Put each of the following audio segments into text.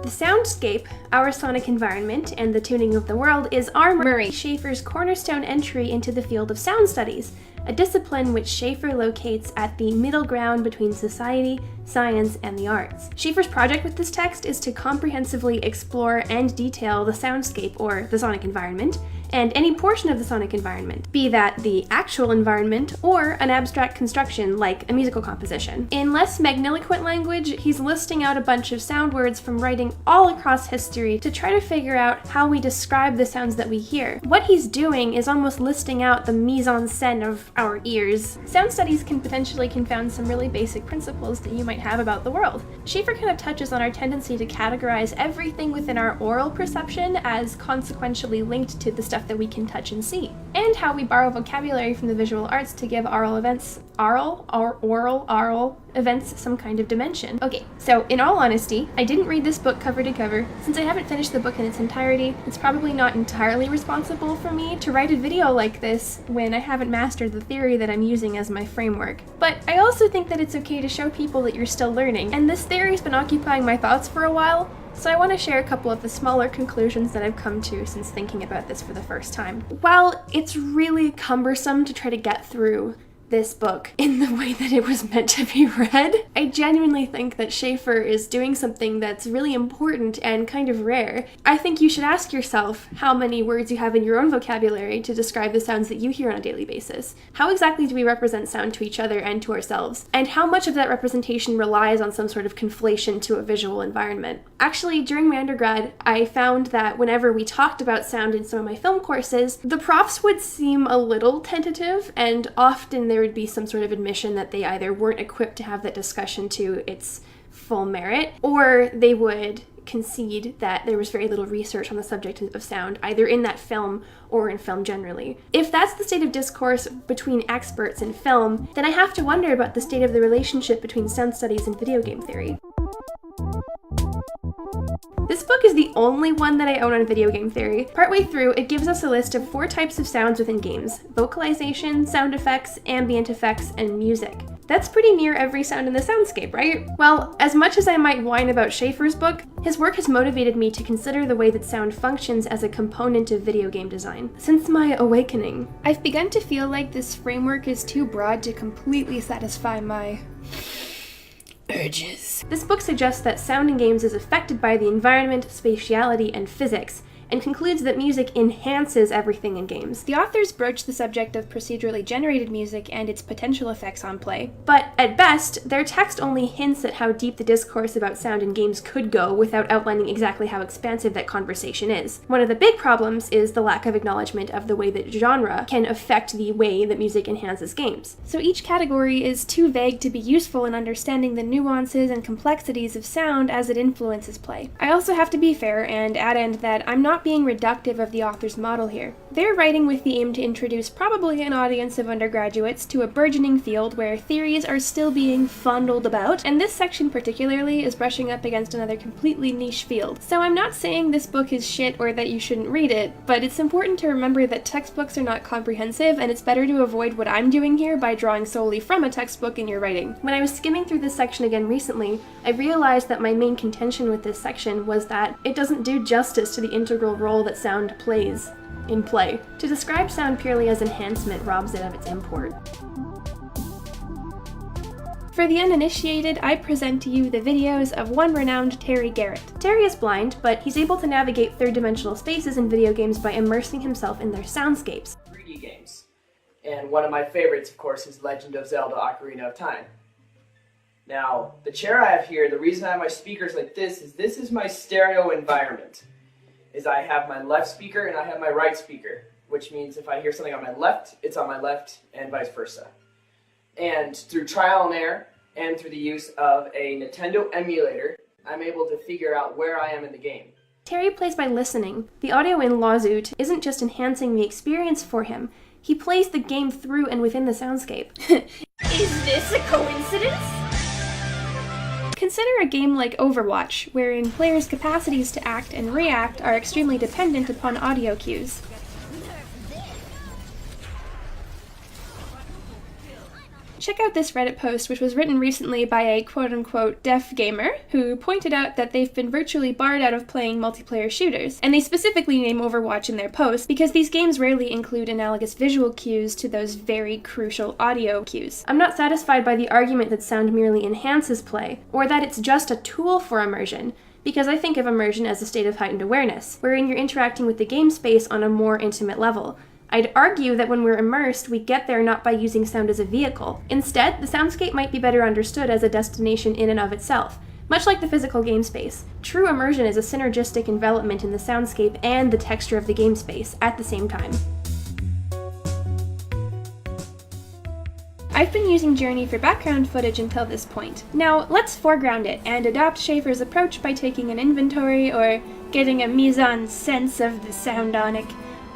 The soundscape, our sonic environment, and the tuning of the world is R. Murray Schafer's cornerstone entry into the field of sound studies, a discipline which Schafer locates at the middle ground between society, science, and the arts. Schafer's project with this text is to comprehensively explore and detail the soundscape, or the sonic environment, and any portion of the sonic environment, be that the actual environment or an abstract construction like a musical composition. In less magniloquent language, he's listing out a bunch of sound words from writing all across history to try to figure out how we describe the sounds that we hear. What he's doing is almost listing out the mise-en-scène of our ears. Sound studies can potentially confound some really basic principles that you might have about the world. Schafer kind of touches on our tendency to categorize everything within our oral perception as consequentially linked to the stuff that we can touch and see, and how we borrow vocabulary from the visual arts to give oral events some kind of dimension. Okay, so in all honesty, I didn't read this book cover to cover. Since I haven't finished the book in its entirety, it's probably not entirely responsible for me to write a video like this when I haven't mastered the theory that I'm using as my framework. But I also think that it's okay to show people that you're still learning, and this theory's been occupying my thoughts for a while, so I want to share a couple of the smaller conclusions that I've come to since thinking about this for the first time. While it's really cumbersome to try to get through this book in the way that it was meant to be read, I genuinely think that Schafer is doing something that's really important and kind of rare. I think you should ask yourself how many words you have in your own vocabulary to describe the sounds that you hear on a daily basis. How exactly do we represent sound to each other and to ourselves? And how much of that representation relies on some sort of conflation to a visual environment? Actually, during my undergrad, I found that whenever we talked about sound in some of my film courses, the profs would seem a little tentative, and often there would be some sort of admission that they either weren't equipped to have that discussion to its full merit, or they would concede that there was very little research on the subject of sound, either in that film or in film generally. If that's the state of discourse between experts in film, then I have to wonder about the state of the relationship between sound studies and video game theory. This book is the only one that I own on video game theory. Partway through, it gives us a list of 4 types of sounds within games: vocalization, sound effects, ambient effects, and music. That's pretty near every sound in the soundscape, right? Well, as much as I might whine about Schafer's book, his work has motivated me to consider the way that sound functions as a component of video game design. Since my awakening, I've begun to feel like this framework is too broad to completely satisfy my urges. This book suggests that sound in games is affected by the environment, spatiality, and physics, and concludes that music enhances everything in games. The authors broach the subject of procedurally generated music and its potential effects on play, but at best, their text only hints at how deep the discourse about sound in games could go without outlining exactly how expansive that conversation is. One of the big problems is the lack of acknowledgement of the way that genre can affect the way that music enhances games. So each category is too vague to be useful in understanding the nuances and complexities of sound as it influences play. I also have to be fair and add that I'm not being reductive of the author's model here. They're writing with the aim to introduce probably an audience of undergraduates to a burgeoning field where theories are still being fondled about, and this section particularly is brushing up against another completely niche field. So I'm not saying this book is shit or that you shouldn't read it, but it's important to remember that textbooks are not comprehensive, and it's better to avoid what I'm doing here by drawing solely from a textbook in your writing. When I was skimming through this section again recently, I realized that my main contention with this section was that it doesn't do justice to the integral role that sound plays in play. To describe sound purely as enhancement robs it of its import. For the uninitiated, I present to you the videos of one renowned Terry Garrett. Terry is blind, but he's able to navigate third-dimensional spaces in video games by immersing himself in their soundscapes. 3D games. And one of my favorites, of course, is Legend of Zelda: Ocarina of Time. Now, the chair I have here, the reason I have my speakers like this is my stereo environment. I have my left speaker and I have my right speaker, which means if I hear something on my left, it's on my left, and vice versa. And through trial and error, and through the use of a Nintendo emulator, I'm able to figure out where I am in the game. Terry plays by listening. The audio in Lawsuit isn't just enhancing the experience for him, he plays the game through and within the soundscape. Is this a coincidence? Consider a game like Overwatch, wherein players' capacities to act and react are extremely dependent upon audio cues. Check out this Reddit post, which was written recently by a quote-unquote deaf gamer, who pointed out that they've been virtually barred out of playing multiplayer shooters, and they specifically name Overwatch in their post because these games rarely include analogous visual cues to those very crucial audio cues. I'm not satisfied by the argument that sound merely enhances play, or that it's just a tool for immersion, because I think of immersion as a state of heightened awareness, wherein you're interacting with the game space on a more intimate level. I'd argue that when we're immersed, we get there not by using sound as a vehicle. Instead, the soundscape might be better understood as a destination in and of itself, much like the physical game space. True immersion is a synergistic envelopment in the soundscape and the texture of the game space at the same time. I've been using Journey for background footage until this point. Now, let's foreground it and adopt Schafer's approach by taking an inventory or getting a mise-en-sense of the soundonic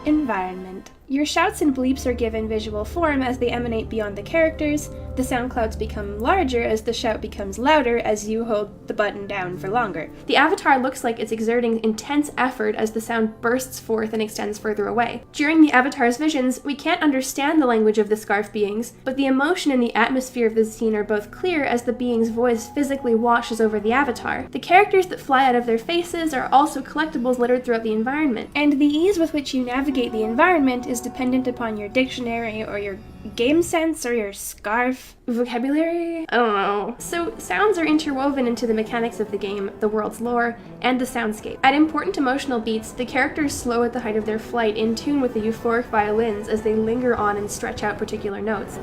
environment. Your shouts and bleeps are given visual form as they emanate beyond the characters. The sound clouds become larger as the shout becomes louder as you hold the button down for longer. The avatar looks like it's exerting intense effort as the sound bursts forth and extends further away. During the avatar's visions, we can't understand the language of the scarf beings, but the emotion and the atmosphere of the scene are both clear as the being's voice physically washes over the avatar. The characters that fly out of their faces are also collectibles littered throughout the environment, and the ease with which you navigate the environment is dependent upon your dictionary or your game sense or your scarf vocabulary? I don't know. So sounds are interwoven into the mechanics of the game, the world's lore, and the soundscape. At important emotional beats, the characters slow at the height of their flight in tune with the euphoric violins as they linger on and stretch out particular notes.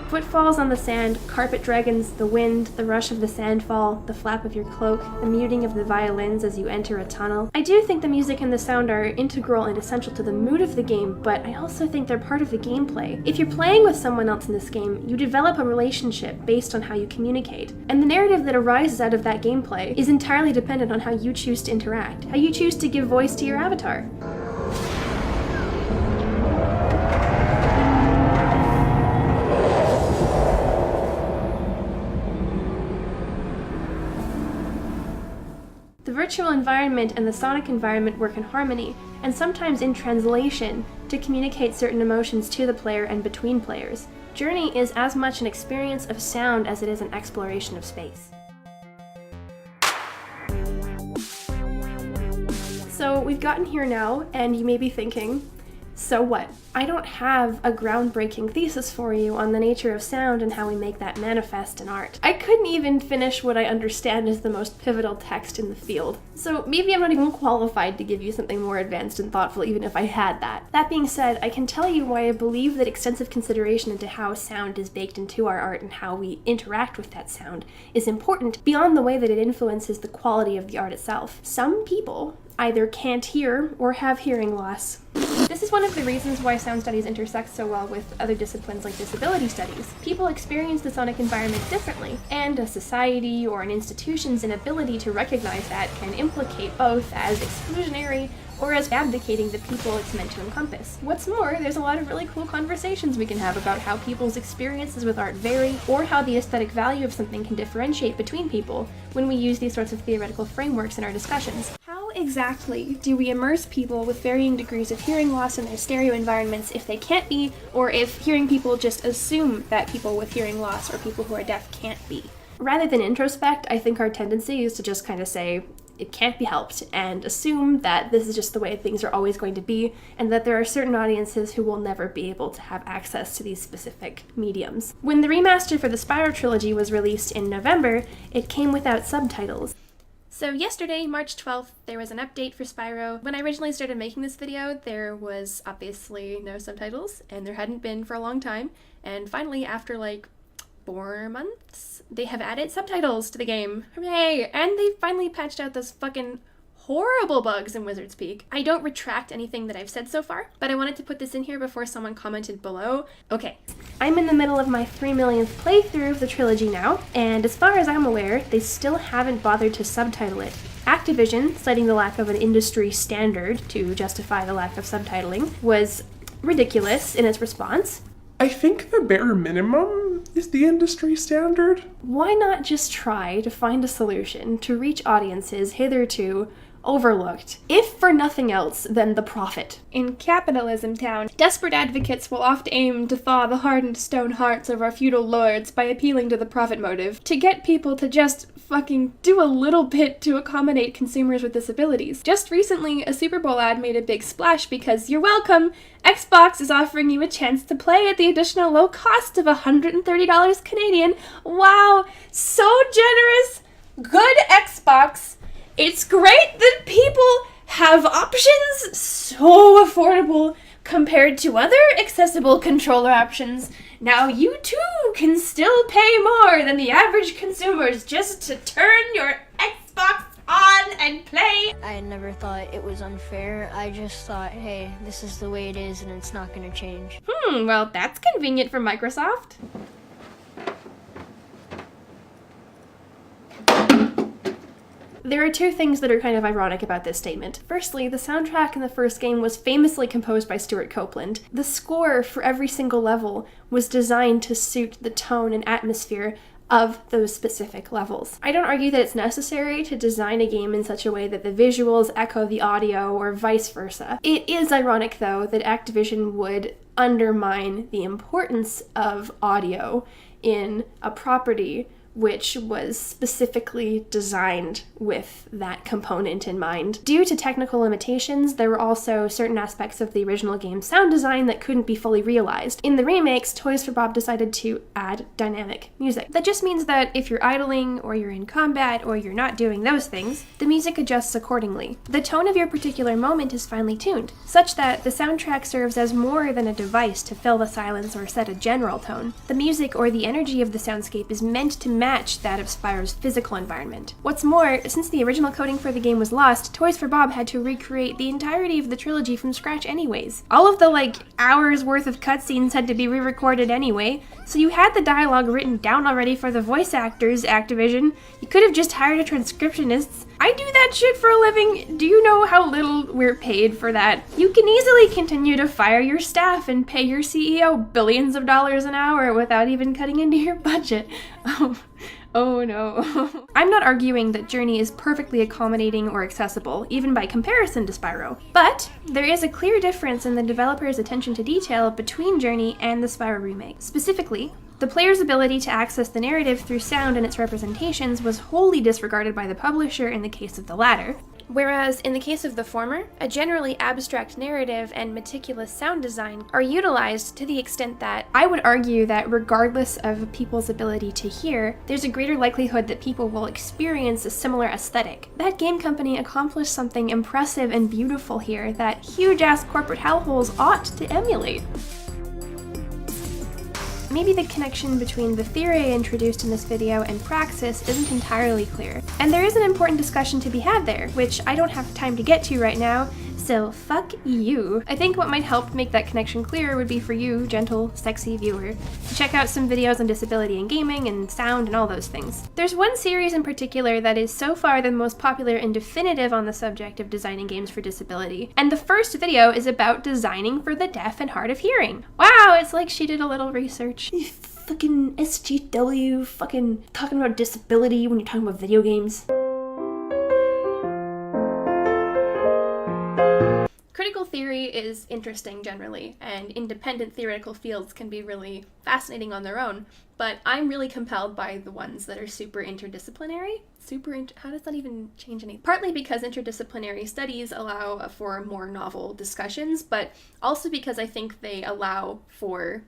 Footfalls on the sand, carpet dragons, the wind, the rush of the sandfall, the flap of your cloak, the muting of the violins as you enter a tunnel. I do think the music and the sound are integral and essential to the mood of the game, but I also think they're part of the gameplay. If you're playing with someone else in this game, you develop a relationship based on how you communicate. And the narrative that arises out of that gameplay is entirely dependent on how you choose to interact, how you choose to give voice to your avatar. The virtual environment and the sonic environment work in harmony, and sometimes in translation, to communicate certain emotions to the player and between players. Journey is as much an experience of sound as it is an exploration of space. So we've gotten here now, and you may be thinking, so what? I don't have a groundbreaking thesis for you on the nature of sound and how we make that manifest in art. I couldn't even finish what I understand is the most pivotal text in the field. So maybe I'm not even qualified to give you something more advanced and thoughtful even if I had that. That being said, I can tell you why I believe that extensive consideration into how sound is baked into our art and how we interact with that sound is important beyond the way that it influences the quality of the art itself. Some people either can't hear or have hearing loss. This is one of the reasons why sound studies intersect so well with other disciplines like disability studies. People experience the sonic environment differently, and a society or an institution's inability to recognize that can implicate both as exclusionary or as abdicating the people it's meant to encompass. What's more, there's a lot of really cool conversations we can have about how people's experiences with art vary, or how the aesthetic value of something can differentiate between people when we use these sorts of theoretical frameworks in our discussions. How exactly do we immerse people with varying degrees of hearing loss in their stereo environments if they can't be, or if hearing people just assume that people with hearing loss or people who are deaf can't be? Rather than introspect, I think our tendency is to just kind of say, it can't be helped, and assume that this is just the way things are always going to be, and that there are certain audiences who will never be able to have access to these specific mediums. When the remaster for the Spyro trilogy was released in November, it came without subtitles. So yesterday, March 12th, there was an update for Spyro. When I originally started making this video, there was obviously no subtitles, and there hadn't been for a long time, and finally, after like 4 months, they have added subtitles to the game. Hooray! And they finally patched out those fucking horrible bugs in Wizard's Peak. I don't retract anything that I've said so far, but I wanted to put this in here before someone commented below. Okay, I'm in the middle of my 3 millionth playthrough of the trilogy now, and as far as I'm aware, they still haven't bothered to subtitle it. Activision, citing the lack of an industry standard to justify the lack of subtitling, was ridiculous in its response. I think the bare minimum is the industry standard. Why not just try to find a solution to reach audiences hitherto overlooked, if for nothing else than the profit? In Capitalism Town, desperate advocates will oft aim to thaw the hardened stone hearts of our feudal lords by appealing to the profit motive, to get people to just fucking do a little bit to accommodate consumers with disabilities. Just recently, a Super Bowl ad made a big splash because, you're welcome, Xbox is offering you a chance to play at the additional low cost of $130 Canadian. Wow, so generous! Good Xbox! It's great that people have options so affordable compared to other accessible controller options. Now you too can still pay more than the average consumers just to turn your Xbox on and play. I never thought it was unfair. I just thought, hey, this is the way it is and it's not going to change. Well, that's convenient for Microsoft. There are two things that are kind of ironic about this statement. Firstly, the soundtrack in the first game was famously composed by Stuart Copeland. The score for every single level was designed to suit the tone and atmosphere of those specific levels. I don't argue that it's necessary to design a game in such a way that the visuals echo the audio or vice versa. It is ironic, though, that Activision would undermine the importance of audio in a property which was specifically designed with that component in mind. Due to technical limitations, there were also certain aspects of the original game's sound design that couldn't be fully realized. In the remakes, Toys for Bob decided to add dynamic music. That just means that if you're idling, or you're in combat, or you're not doing those things, the music adjusts accordingly. The tone of your particular moment is finely tuned, such that the soundtrack serves as more than a device to fill the silence or set a general tone. The music or the energy of the soundscape is meant to match that of Spyro's physical environment. What's more, since the original coding for the game was lost, Toys for Bob had to recreate the entirety of the trilogy from scratch anyways. All of the hours worth of cutscenes had to be re-recorded anyway, so you had the dialogue written down already for the voice actors, Activision. You could have just hired a transcriptionist. I do that shit for a living. Do you know how little we're paid for that? You can easily continue to fire your staff and pay your CEO billions of dollars an hour without even cutting into your budget. Oh no. I'm not arguing that Journey is perfectly accommodating or accessible, even by comparison to Spyro. But there is a clear difference in the developer's attention to detail between Journey and the Spyro remake. Specifically, the player's ability to access the narrative through sound and its representations was wholly disregarded by the publisher in the case of the latter. Whereas in the case of the former, a generally abstract narrative and meticulous sound design are utilized to the extent that I would argue that regardless of people's ability to hear, there's a greater likelihood that people will experience a similar aesthetic. That game company accomplished something impressive and beautiful here that huge-ass corporate hellholes ought to emulate. Maybe the connection between the theory introduced in this video and praxis isn't entirely clear. And there is an important discussion to be had there, which I don't have time to get to right now, so fuck you. I think what might help make that connection clearer would be for you, gentle, sexy viewer, to check out some videos on disability in gaming and sound and all those things. There's one series in particular that is so far the most popular and definitive on the subject of designing games for disability, and the first video is about designing for the deaf and hard of hearing. Wow, it's like she did a little research. You fucking SGW, fucking talking about disability when you're talking about video games. Critical theory is interesting generally, and independent theoretical fields can be really fascinating on their own, but I'm really compelled by the ones that are super interdisciplinary. How does that even change anything? Partly because interdisciplinary studies allow for more novel discussions, but also because I think they allow for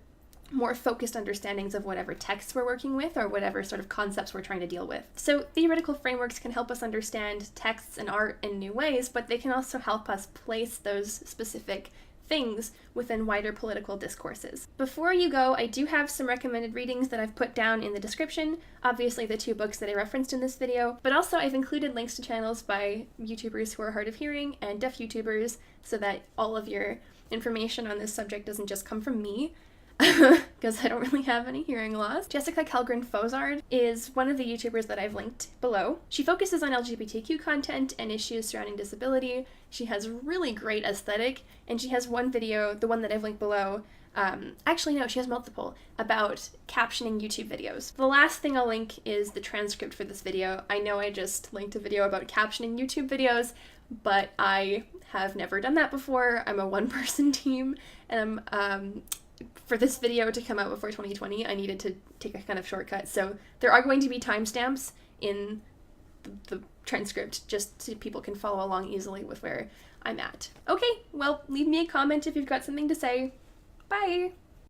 more focused understandings of whatever texts we're working with or whatever sort of concepts we're trying to deal with. So theoretical frameworks can help us understand texts and art in new ways, but they can also help us place those specific things within wider political discourses. Before you go, I do have some recommended readings that I've put down in the description, obviously the 2 books that I referenced in this video, but also I've included links to channels by YouTubers who are hard of hearing and deaf YouTubers so that all of your information on this subject doesn't just come from me, because I don't really have any hearing loss. Jessica Kellgren-Fozard is one of the YouTubers that I've linked below. She focuses on LGBTQ content and issues surrounding disability. She has really great aesthetic, and she has one video, the one that I've linked below, actually no, she has multiple, about captioning YouTube videos. The last thing I'll link is the transcript for this video. I know I just linked a video about captioning YouTube videos, but I have never done that before. I'm a one-person team, and for this video to come out before 2020, I needed to take a kind of shortcut. So there are going to be timestamps in the transcript just so people can follow along easily with where I'm at. Okay, well, leave me a comment if you've got something to say. Bye!